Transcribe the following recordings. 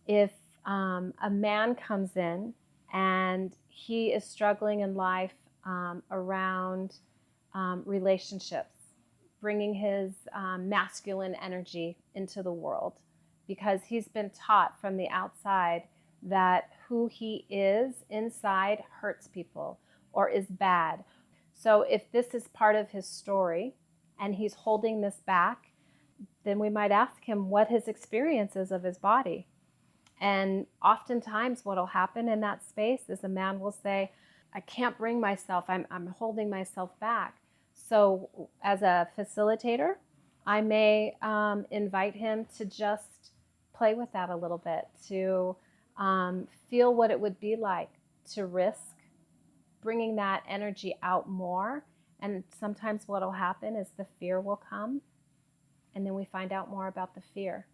if a man comes in and he is struggling in life around relationships, bringing his masculine energy into the world, because he's been taught from the outside that who he is inside hurts people or is bad. So if this is part of his story and he's holding this back, then we might ask him what his experience is of his body. And oftentimes what will happen in that space is a man will say, I can't bring myself, I'm holding myself back. So as a facilitator, I may invite him to just play with that a little bit, to feel what it would be like to risk bringing that energy out more. And sometimes what will happen is the fear will come, and then we find out more about the fear.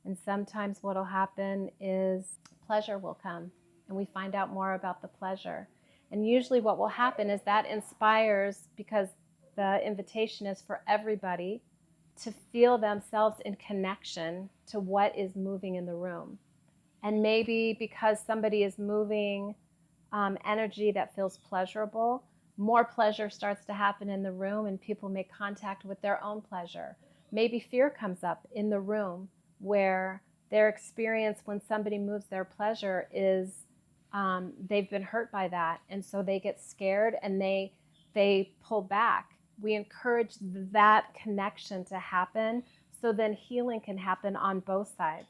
And sometimes what will happen is pleasure will come, and we find out more about the pleasure. And usually what will happen is that inspires, because the invitation is for everybody to feel themselves in connection to what is moving in the room. And maybe because somebody is moving energy that feels pleasurable, more pleasure starts to happen in the room and people make contact with their own pleasure. Maybe fear comes up in the room where their experience when somebody moves their pleasure is they've been hurt by that, and so they get scared and they pull back. We encourage that connection to happen so then healing can happen on both sides.